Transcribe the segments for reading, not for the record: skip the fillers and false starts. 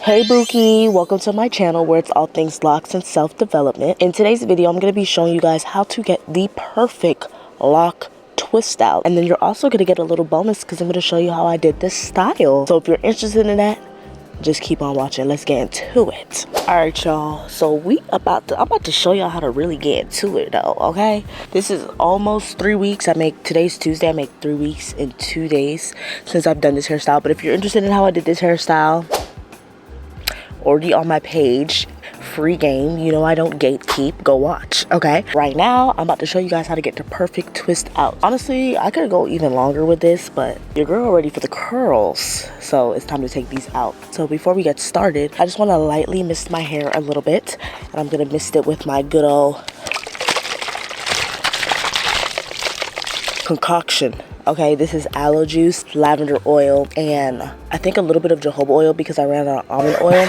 Hey Bookie, welcome to my channel where it's all things locks and self-development. In today's video, I'm going to be showing you guys how to get the perfect lock twist out. And then you're also going to get a little bonus because I'm going to show you how I did this style. So if you're interested in that, just keep on watching. Let's get into it. Alright y'all, so I'm about to show y'all how to really get into it though, okay? This is almost 3 weeks. Today's Tuesday. I make 3 weeks in 2 days since I've done this hairstyle. But if you're interested in how I did this hairstyle, already on my page, free game, you know I don't gatekeep, go watch, okay? Right now I'm about to show you guys how to get the perfect twist out. Honestly, I could go even longer with this, but your girl ready for the curls, so it's time to take these out. So before we get started, I just want to lightly mist my hair a little bit, and I'm gonna mist it with my good old concoction. Okay, this is aloe juice, lavender oil, and I think a little bit of jojoba oil because I ran out of almond oil.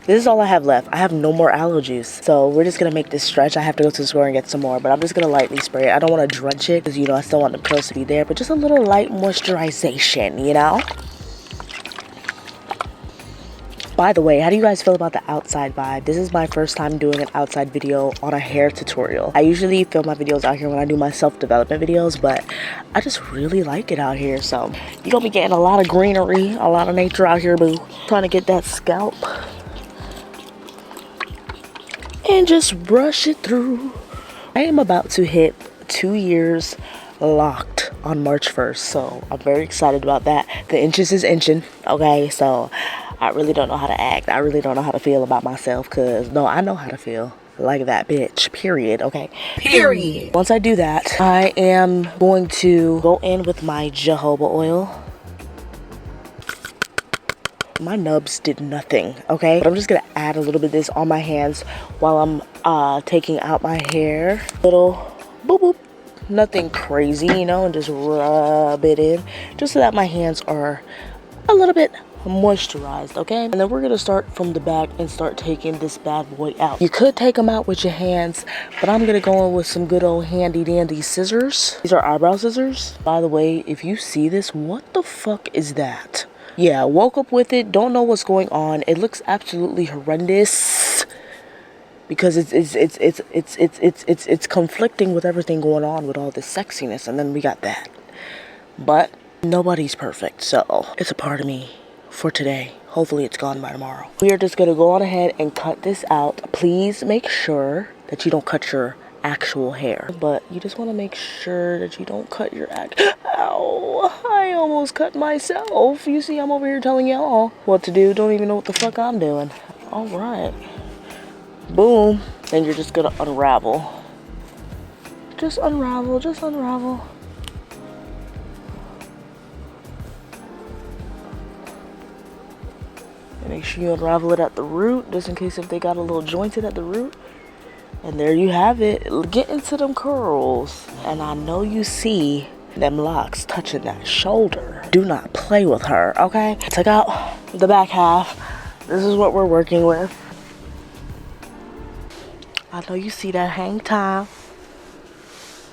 This is all I have left. I have no more aloe juice. So we're just gonna make this stretch. I have to go to the store and get some more, but I'm just gonna lightly spray it. I don't want to drench it because, you know, I still want the curls to be there, but just a little light moisturization, you know? By the way, how do you guys feel about the outside vibe? This is my first time doing an outside video on a hair tutorial. I usually film my videos out here when I do my self-development videos, but I just really like it out here. So you're gonna be getting a lot of greenery, a lot of nature out here, boo. Trying to get that scalp and just brush it through. I am about to hit 2 years locked on March 1st, so I'm very excited about that. The inches is inching, okay? So I really don't know how to act. I really don't know how to feel about myself because, no, I know how to feel like that bitch, period, okay? Period. Once I do that, I am going to go in with my jojoba oil. My nubs did nothing, okay? But I'm just gonna add a little bit of this on my hands while I'm taking out my hair. Little boop boop. Nothing crazy, you know, and just rub it in just so that my hands are a little bit moisturized, okay? And then we're gonna start from the back and start taking this bad boy out. You could take them out with your hands, but I'm gonna go in with some good old handy dandy scissors. These are eyebrow scissors. By the way, if you see this, what the fuck is that? Yeah, woke up with it, don't know what's going on. It looks absolutely horrendous because it's conflicting with everything going on with all this sexiness, and then we got that. But nobody's perfect, so it's a part of me for today. Hopefully it's gone by tomorrow. We are just gonna go on ahead and cut this out. Please make sure that you don't cut your actual hair, but you just want to make sure that you don't cut your ow, I almost cut myself. You see, I'm over here telling y'all what to do, don't even know what the fuck I'm doing. All right, boom. Then you're just gonna unravel. Just unravel, just unravel. And make sure you unravel it at the root, just in case if they got a little jointed at the root. And there you have it. Get into them curls. And I know you see them locks touching that shoulder. Do not play with her, okay? Take out the back half. This is what we're working with. I know you see that hang time.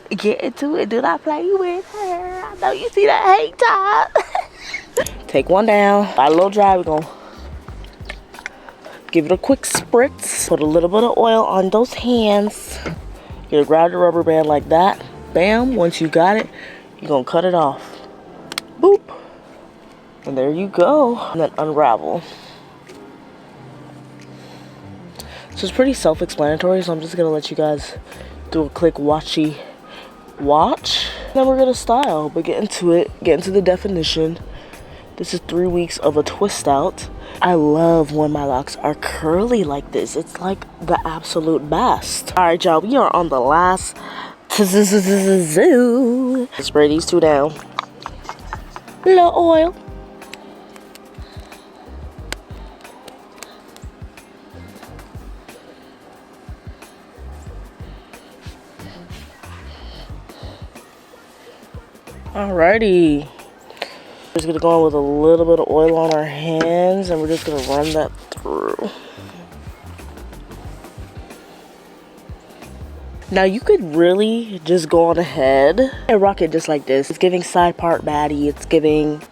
Get into it. Do not play with her. I know you see that hang time. Take one down. Got a little dry. We're gonna give it a quick spritz. Put a little bit of oil on those hands. You're gonna grab the rubber band like that. Bam. Once you got it, you're gonna cut it off. Boop. And there you go. And then unravel. So it's pretty self-explanatory, so I'm just gonna let you guys do a quick watchy watch. Then we're gonna style, but get into it. Get into the definition. This is 3 weeks of a twist out. I love when my locks are curly like this. It's like the absolute best. All right, y'all, we are on the last zoo. Spray these two down. Little oil. Alrighty. We're just gonna go in with a little bit of oil on our hands and we're just gonna run that through. Now you could really just go on ahead and rock it just like this. It's giving side part baddie. It's giving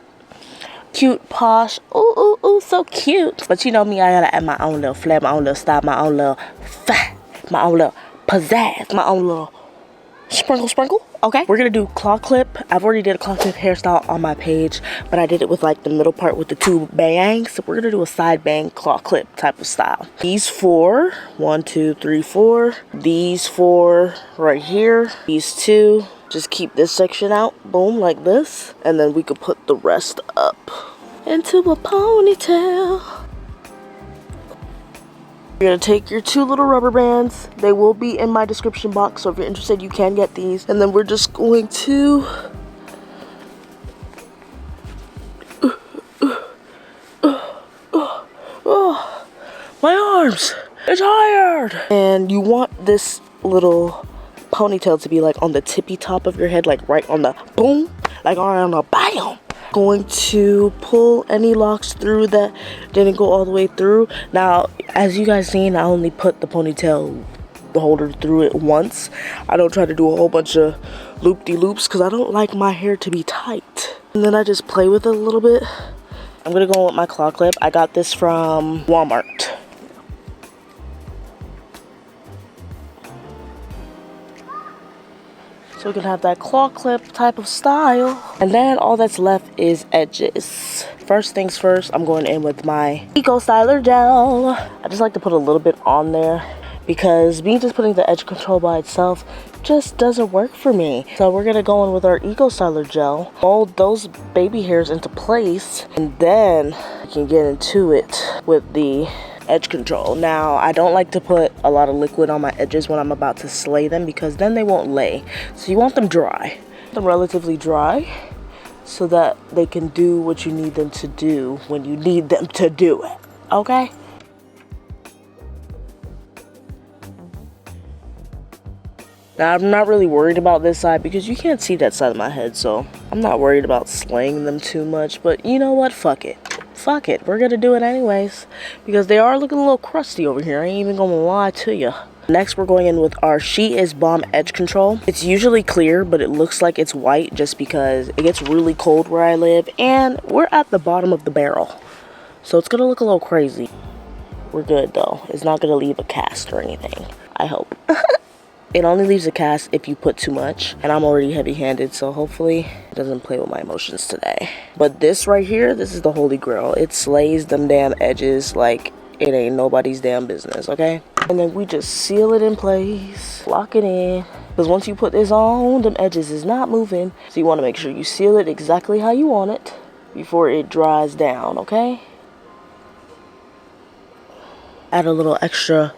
cute, posh, ooh, ooh, so cute. But you know me, I gotta add my own little flair, my own little style, my own little fat, my own little pizzazz, my own little sprinkle. Okay, we're gonna do claw clip. I've already did a claw clip hairstyle on my page, but I did it with like the middle part with the two bangs. So we're gonna do a side bang claw clip type of style. These four, 1 2 3 4, these four right here, these two, just keep this section out, boom, like this, and then we could put the rest up into a ponytail. You're gonna take your two little rubber bands. They will be in my description box, so if you're interested, you can get these. And then we're just going to my arms, they're tired. And you want this little ponytail to be like on the tippy top of your head, like right on the boom, like on the bam. Going to pull any locks through that didn't go all the way through. Now, as you guys seen, I only put the ponytail holder through it once. I don't try to do a whole bunch of loop-de-loops because I don't like my hair to be tight. And then I just play with it a little bit. I'm gonna go with my claw clip. I got this from Walmart. So we can have that claw clip type of style. And then all that's left is edges. First things first, I'm going in with my Styler Gel. I just like to put a little bit on there because me just putting the edge control by itself just doesn't work for me. So we're gonna go in with our Styler Gel, mold those baby hairs into place, and then we can get into it with the edge control. Now, I don't like to put a lot of liquid on my edges when I'm about to slay them because then they won't lay. So you want them dry. Them relatively dry so that they can do what you need them to do when you need them to do it. Okay? Now, I'm not really worried about this side because you can't see that side of my head, so I'm not worried about slaying them too much. But you know what? Fuck it. Fuck it, we're gonna do it anyways because they are looking a little crusty over here. I ain't even gonna lie to you. Next, we're going in with our She Is Balm edge control. It's usually clear, but it looks like it's white just because it gets really cold where I live and we're at the bottom of the barrel, so it's gonna look a little crazy. We're good though. It's not gonna leave a cast or anything, I hope. It only leaves a cast if you put too much, and I'm already heavy-handed, so hopefully it doesn't play with my emotions today. But this right here, this is the holy grail. It slays them damn edges like it ain't nobody's damn business, okay? And then we just seal it in place, lock it in, because once you put this on, them edges is not moving. So you want to make sure you seal it exactly how you want it before it dries down, okay? Add a little extra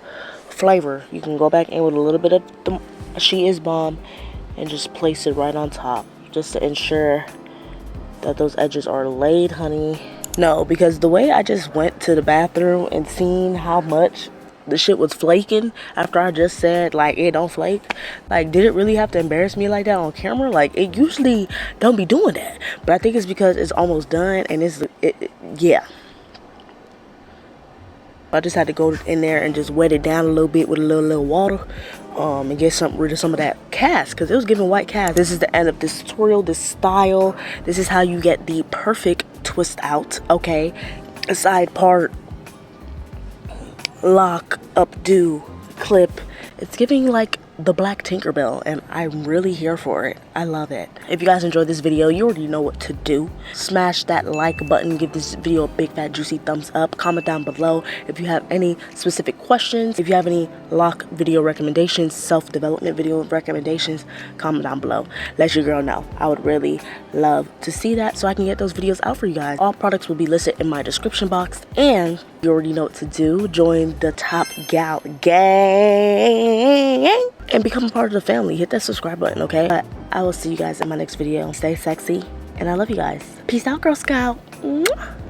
flavor. You can go back in with a little bit of the She Is Balm and just place it right on top just to ensure that those edges are laid, honey. No, because the way I just went to the bathroom and seen how much the shit was flaking after I just said like it don't flake, like did it really have to embarrass me like that on camera? Like it usually don't be doing that, but I think it's because it's almost done and yeah. I just had to go in there and just wet it down a little bit with a little water and get rid of some of that cast because it was giving white cast. This is the end of this tutorial, this style. This is how you get the perfect twist out, okay? A side part, lock, updo, clip. It's giving like the Black Tinkerbell and I'm really here for it. I love it. If you guys enjoyed this video, you already know what to do. Smash that like button, give this video a big fat juicy thumbs up, comment down below if you have any specific questions, if you have any lock video recommendations, self-development video recommendations, comment down below. Let your girl know. I would really love to see that so I can get those videos out for you guys. All products will be listed in my description box and you already know what to do. Join the Top Gal gang and become a part of the family. Hit that subscribe button, okay? But I will see you guys in my next video. Stay sexy, and I love you guys. Peace out, Girl Scout. Mwah.